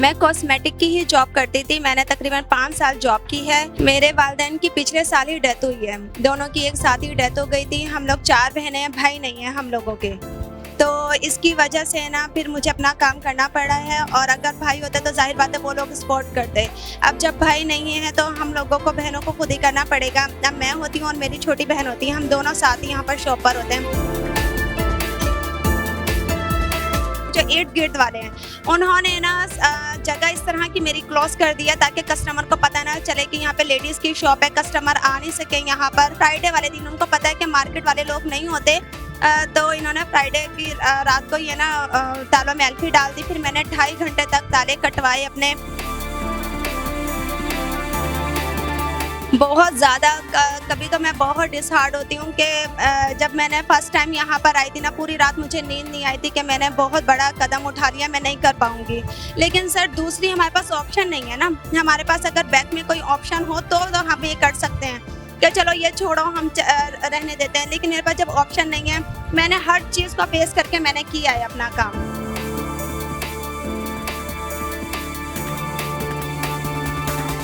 मैं कॉस्मेटिक की ही जॉब करती थी। मैंने तकरीबन 5 साल जॉब की है। मेरे वालिदैन की पिछले साल ही डेथ हुई है। दोनों की एक साथ ही डेथ हो गई थी। हम लोग 4 बहनें हैं, भाई नहीं है हम लोगों के। तो इसकी वजह से ना फिर मुझे अपना काम करना पड़ा है, और अगर भाई होते तो जाहिर बात है वो लोग सपोर्ट करते। अब जब भाई नहीं है तो हम लोगों को, बहनों को खुद ही करना पड़ेगा। अब मैं होती हूँ और मेरी छोटी बहन होती है, हम दोनों साथ ही यहाँ पर शॉप पर होते हैं। जो इर्द गिर्द वाले हैं उन्होंने ना जगह इस तरह की मेरी क्लोज कर दिया ताकि कस्टमर को पता ना चले कि यहाँ पे लेडीज की शॉप है, कस्टमर आ नहीं सके यहाँ पर। फ्राइडे वाले दिन उनको पता है कि मार्केट वाले लोग नहीं होते, तो इन्होंने फ्राइडे की रात को ये ना तालों में एल्फी डाल दी। फिर मैंने 2.5 घंटे तक ताले कटवाए अपने। बहुत ज़्यादा कभी तो मैं बहुत डिसहार्ड होती हूँ कि जब मैंने फर्स्ट टाइम यहाँ पर आई थी ना, पूरी रात मुझे नींद नहीं आई थी कि मैंने बहुत बड़ा कदम उठा लिया, मैं नहीं कर पाऊँगी। लेकिन सर दूसरी हमारे पास ऑप्शन नहीं है ना। हमारे पास अगर बैक में कोई ऑप्शन हो तो हम ये कर सकते हैं कि चलो ये छोड़ो, हम रहने देते हैं। लेकिन मेरे पास जब ऑप्शन नहीं है, मैंने हर चीज़ को फेस करके मैंने किया है अपना काम।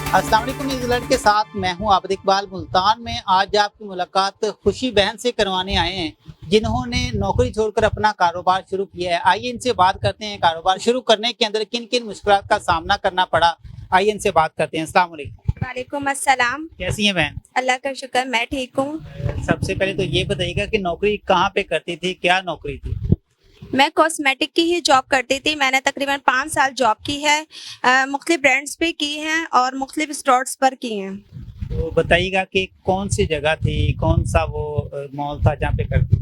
अस्सलाम वालेकुम न्यूजीलैंड के साथ मैं हूं आबिद इकबाल। मुल्तान में आज आपकी मुलाकात खुशी बहन से करवाने आए हैं, जिन्होंने नौकरी छोड़कर अपना कारोबार शुरू किया है। आइए इनसे बात करते हैं, कारोबार शुरू करने के अंदर किन किन मुश्किलात का सामना करना पड़ा। आइए इनसे बात करते हैं। अस्सलाम वालेकुम। वालेकुम अस्सलाम। कैसी हैं बहन? अल्लाह का शुक्र, मैं ठीक हूँ। सबसे पहले तो ये बताइएगा कि नौकरी कहाँ पे करती थी, क्या नौकरी थी? मैं कॉस्मेटिक की ही जॉब करती थी। मैंने तकरीबन 5 साल जॉब की है। मुख्तलिफ ब्रांड्स पे की हैं और मुख्तलिफ स्टोर्स पर की हैं। तो बताइएगा कि कौन सी जगह थी, कौन सा वो मॉल था जहाँ पे करती?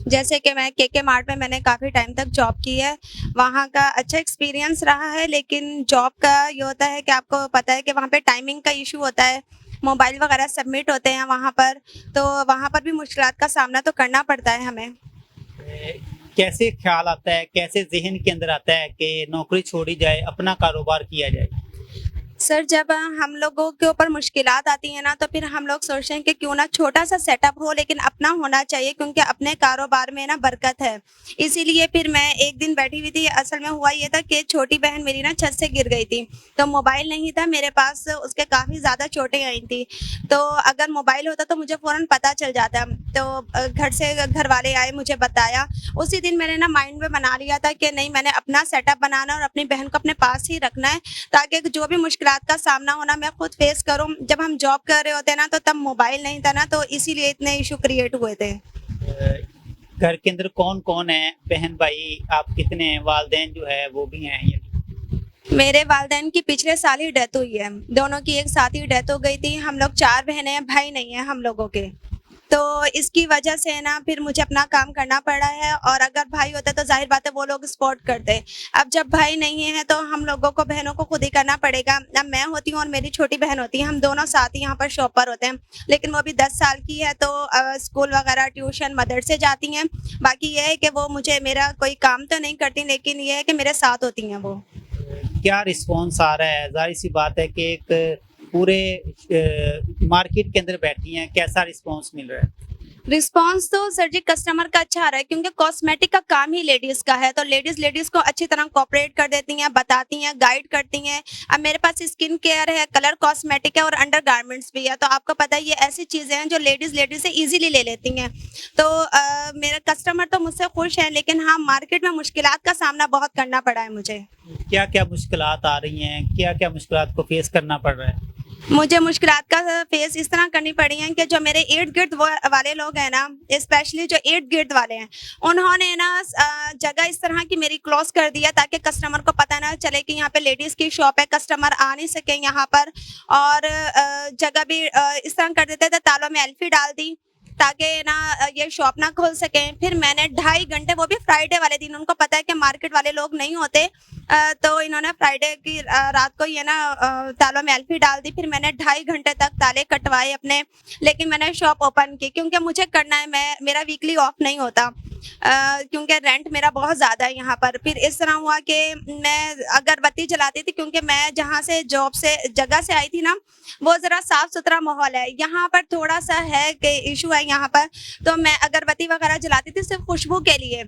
जैसे कि मैं के मार्ट में मैंने काफ़ी टाइम तक जॉब की है। वहाँ का अच्छा एक्सपीरियंस रहा है, लेकिन जॉब का ये होता है कि आपको पता है कि वहाँ पे टाइमिंग का इशू होता है, मोबाइल वगैरह सबमिट होते हैं वहाँ पर, तो वहाँ पर भी मुश्किलात का सामना तो करना पड़ता है हमें। कैसे ख्याल आता है, कैसे जहन के अंदर आता है कि नौकरी छोड़ी जाए, अपना कारोबार किया जाए? सर जब हम लोगों के ऊपर मुश्किलात आती हैं ना, तो फिर हम लोग सोचते हैं कि क्यों ना छोटा सा सेटअप हो, लेकिन अपना होना चाहिए, क्योंकि अपने कारोबार में ना बरकत है। इसीलिए फिर मैं एक दिन बैठी हुई थी। असल में हुआ ये था कि छोटी बहन मेरी ना छत से गिर गई थी, तो मोबाइल नहीं था मेरे पास, उसके काफ़ी ज़्यादा चोटें आई थी। तो अगर मोबाइल होता तो मुझे फ़ौरन पता चल जाता। तो घर से घर वाले आए, मुझे बताया। उसी दिन मैंने ना माइंड में बना लिया था कि नहीं, मैंने अपना सेटअप बनाना और अपनी बहन को अपने पास ही रखना है, ताकि जो भी मुश्किलात का सामना होना मैं खुद फेस करूं। जब हम जॉब कर रहे होते ना, तो तब मोबाइल नहीं था ना, तो इसीलिए इतने इशू क्रिएट हुए थे। घर के अंदर कौन कौन है, बहन भाई आप कितने हैं, वालिदैन जो है वो भी हैं? मेरे वालिदैन की पिछले साल ही डेथ हुई है। दोनों की एक साथ ही डेथ हो गई थी। हम लोग 4 बहनें हैं, भाई नहीं है हम लोगों के। तो इसकी वजह से ना फिर मुझे अपना काम करना पड़ा है, और अगर भाई होते तो जाहिर बात है वो लोग सपोर्ट करते। अब जब भाई नहीं है तो हम लोगों को, बहनों को खुद ही करना पड़ेगा। अब मैं होती हूँ और मेरी छोटी बहन होती है, हम दोनों साथ ही यहाँ पर शॉप पर होते हैं। लेकिन वो अभी 10 साल की है, तो स्कूल वगैरह, ट्यूशन, मदरसे जाती हैं। बाकी ये है कि वो मुझे, मेरा कोई काम तो नहीं करती, लेकिन ये है कि मेरे साथ होती हैं वो। क्या रिस्पॉन्स आ रहा है? जाहिर सी बात है कि एक पूरे मार्केट के अंदर बैठी हैं, कैसा रिस्पॉन्स मिल रहा है? रिस्पांस तो सर जी कस्टमर का अच्छा आ रहा है, क्योंकि कॉस्मेटिक का काम ही लेडीज का है, तो लेडीज को अच्छी तरह कोऑपरेट कर देती हैं, बताती हैं, गाइड करती हैं। अब मेरे पास स्किन केयर है, कलर कॉस्मेटिक है और अंडर गारमेंट्स भी है। तो आपको पता है ये ऐसी चीज़ें हैं जो लेडीज से इजीली ले लेती हैं। तो मेरे कस्टमर तो मुझसे खुश हैं, लेकिन हाँ, मार्केट में मुश्किलात का सामना बहुत करना पड़ा है मुझे। क्या क्या मुश्किलात आ रही हैं, क्या क्या मुश्किलात को फेस करना पड़ रहा है? मुझे मुश्किलात का फेस इस तरह करनी पड़ी हैं कि जो मेरे इर्द गिर्द वाले लोग हैं ना, स्पेशली जो इर्द गिर्द वाले हैं, उन्होंने ना जगह इस तरह की मेरी क्लोज कर दिया ताकि कस्टमर को पता ना चले कि यहाँ पे लेडीज़ की शॉप है, कस्टमर आ नहीं सके यहाँ पर। और जगह भी इस तरह कर देते थे, तालों में एल्फी डाल दी ताकि ना ये शॉप ना खोल सकें। फिर मैंने 2.5 घंटे, वो भी फ्राइडे वाले दिन, उनको पता है कि मार्केट वाले लोग नहीं होते, तो इन्होंने फ्राइडे की रात को ये ना तालों में एल्फी डाल दी। फिर मैंने 2.5 घंटे तक ताले कटवाए अपने, लेकिन मैंने शॉप ओपन की, क्योंकि मुझे करना है। मेरा वीकली ऑफ नहीं होता, क्योंकि रेंट मेरा बहुत ज़्यादा है यहाँ पर। फिर इस तरह हुआ कि मैं अगरबत्ती जलाती थी, क्योंकि मैं जहाँ से जॉब से जगह से आई थी ना, वो ज़रा साफ़ सुथरा माहौल है। यहाँ पर थोड़ा सा है कि इशू है यहाँ पर, तो मैं अगरबत्ती वगैरह जलाती थी सिर्फ खुशबू के लिए।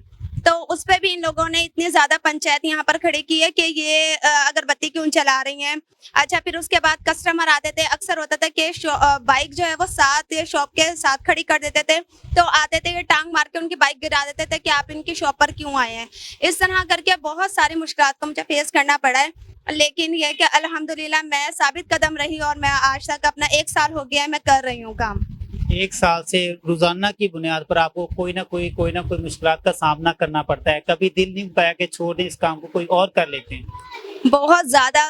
तो उस पे भी इन लोगों ने इतनी ज़्यादा पंचायत यहाँ पर खड़ी की है कि ये अगरबत्ती क्यों चला रही हैं। अच्छा, फिर उसके बाद कस्टमर आते थे, अक्सर होता था कि बाइक जो है वो साथ शॉप के साथ खड़ी कर देते थे, तो आते थे, ये टांग मार के उनकी बाइक गिरा देते थे कि आप इनकी शॉप पर क्यों आए हैं। इस तरह करके बहुत सारी मुश्किलात को मुझे फेस करना पड़ा है, लेकिन ये कि अल्हम्दुलिल्लाह मैं साबित कदम रही और मैं आज तक अपना 1 साल हो गया है, मैं कर रही हूँ काम। 1 साल से रोजाना की बुनियाद पर आपको कोई ना कोई मुश्किलात का सामना करना पड़ता है। कभी दिल नहीं बताया कि छोड़ दें इस काम को, कोई और कर लेते हैं? बहुत ज़्यादा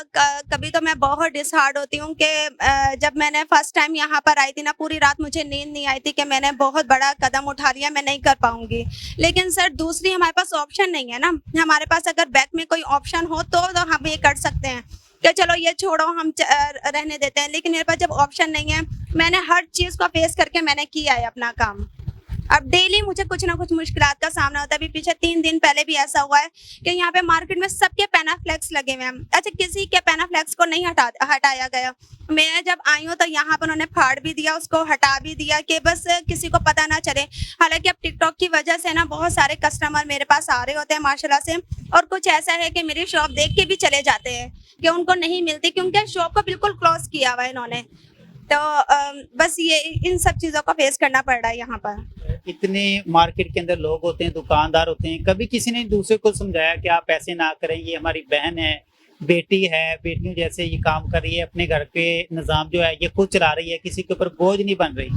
कभी तो मैं बहुत डिसहार्ड होती हूँ कि जब मैंने फर्स्ट टाइम यहाँ पर आई थी ना, पूरी रात मुझे नींद नहीं आई थी कि मैंने बहुत बड़ा कदम उठा लिया, मैं नहीं कर पाऊंगी। लेकिन सर दूसरी हमारे पास ऑप्शन नहीं है ना, हमारे पास अगर बैक में कोई ऑप्शन हो तो हम ये कर सकते हैं कि चलो ये छोड़ो, हम रहने देते हैं। लेकिन मेरे पास जब ऑप्शन नहीं है, मैंने हर चीज़ को फेस करके मैंने किया है अपना काम। अब डेली मुझे कुछ ना कुछ मुश्किलात का सामना होता है। अभी पीछे 3 दिन पहले भी ऐसा हुआ है कि यहाँ पे मार्केट में सबके पैनाफ्लेक्स लगे हुए हैं। अच्छा, किसी के पैनाफ्लेक्स को नहीं हटाया गया। मैं जब आई हूँ तो यहाँ पर उन्होंने फाड़ भी दिया, उसको हटा भी दिया कि बस किसी को पता ना चले। हालांकि अब टिकटॉक की वजह से ना बहुत सारे कस्टमर मेरे पास आ रहे होते हैं माशाल्लाह से, और कुछ ऐसा है कि मेरी शॉप देख के भी चले जाते हैं कि उनको नहीं मिलती, क्योंकि शॉप को बिल्कुल क्लोज किया हुआ है इन्होंने। तो बस ये इन सब चीज़ों को फेस करना पड़ रहा है यहाँ पर। इतने मार्केट के अंदर लोग होते हैं, दुकानदार होते हैं, कभी किसी ने दूसरे को समझाया कि आप ऐसे ना करें, ये हमारी बहन है, बेटी है, बेटियों जैसे ये काम कर रही है, अपने घर के निज़ाम जो है ये खुद चला रही है, किसी के ऊपर बोझ नहीं बन रही?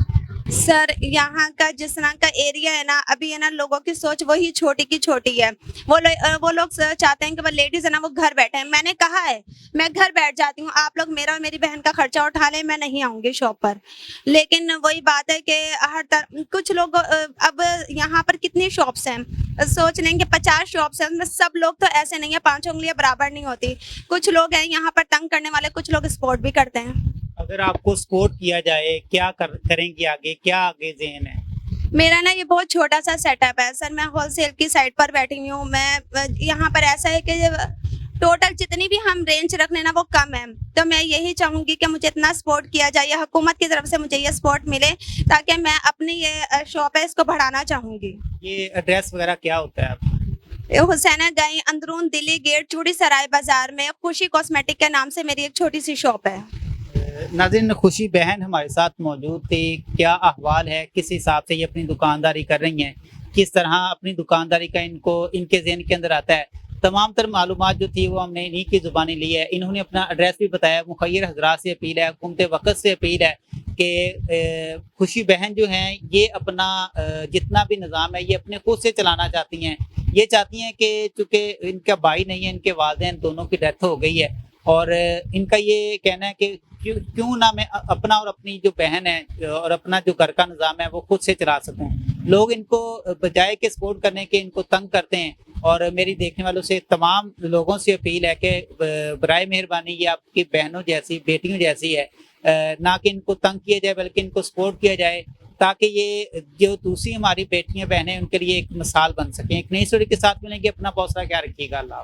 सर यहाँ का जिस तरह का एरिया है ना, अभी है ना, लोगों की सोच वही छोटी की छोटी है। वो लोग चाहते हैं कि वो लेडीज है ना वो घर बैठे हैं। मैंने कहा है मैं घर बैठ जाती हूँ, आप लोग मेरा और मेरी बहन का खर्चा उठा लें, मैं नहीं आऊँगी शॉप पर। लेकिन वही बात है कि कुछ लोग अब यहाँ पर कितनी शॉप्स हैं, सोच लेंगे 50 शॉप्स हैं, उनमें सब लोग तो ऐसे नहीं है, 5 उंगलियां बराबर नहीं होती। कुछ लोग हैं यहाँ पर तंग करने वाले, कुछ लोग सपोर्ट भी करते हैं। अगर आपको सपोर्ट किया जाए, क्या करेंगी आगे, क्या आगे ज़हन है? मेरा ना ये बहुत छोटा सा सेटअप है सर, मैं होलसेल की साइड पर बैठी हुई हूँ। मैं यहाँ पर ऐसा है कि टोटल जितनी भी हम रेंज रख लेना वो कम है, तो मैं यही चाहूँगी कि मुझे इतना सपोर्ट किया जाए, हुकूमत की तरफ से मुझे ये सपोर्ट मिले, ताकि मैं अपनी ये शॉप है इसको बढ़ाना चाहूँगी। ये एड्रेस वगैरह क्या होता है आपका? हुसैना गई, अंदरून दिल्ली गेट, चूड़ी सराय बाजार में खुशी कॉस्मेटिक के नाम से मेरी एक छोटी सी शॉप है। नाज़रीन, खुशी बहन हमारे साथ मौजूद थी। क्या अहवाल है, किस हिसाब से ये अपनी दुकानदारी कर रही हैं, किस तरह अपनी दुकानदारी का इनके ज़हन के अंदर आता है, तमाम तर मालूमात जो थी वो हमने इन्हीं की ज़ुबानी ली है। इन्होंने अपना एड्रेस भी बताया। मुखय्यर हज़रात से अपील है, हुकूमत वक़्त से अपील है कि खुशी बहन जो हैं ये अपना जितना भी निज़ाम है ये अपने खुद से चलाना चाहती हैं। ये चाहती हैं कि चूँकि इनका भाई नहीं है, इनके वालिदैन दोनों की डेथ हो गई है, और इनका ये कहना है कि क्यों ना मैं अपना और अपनी जो बहन है और अपना जो घर का निज़ाम है वो खुद से चला सकूं। लोग इनको बजाय के सपोर्ट करने के इनको तंग करते हैं, और मेरी देखने वालों से तमाम लोगों से अपील है कि बराए मेहरबानी ये आपकी बहनों जैसी, बेटियों जैसी है, ना कि इनको तंग किया जाए बल्कि इनको सपोर्ट किया जाए, ताकि ये जो दूसरी हमारी बेटियां बहनें उनके लिए एक मिसाल बन सकें। एक नई स्टोरी के साथ मिलेंगे। अपना बहुत सारा ख्याल रखिएगा। अल्लाह।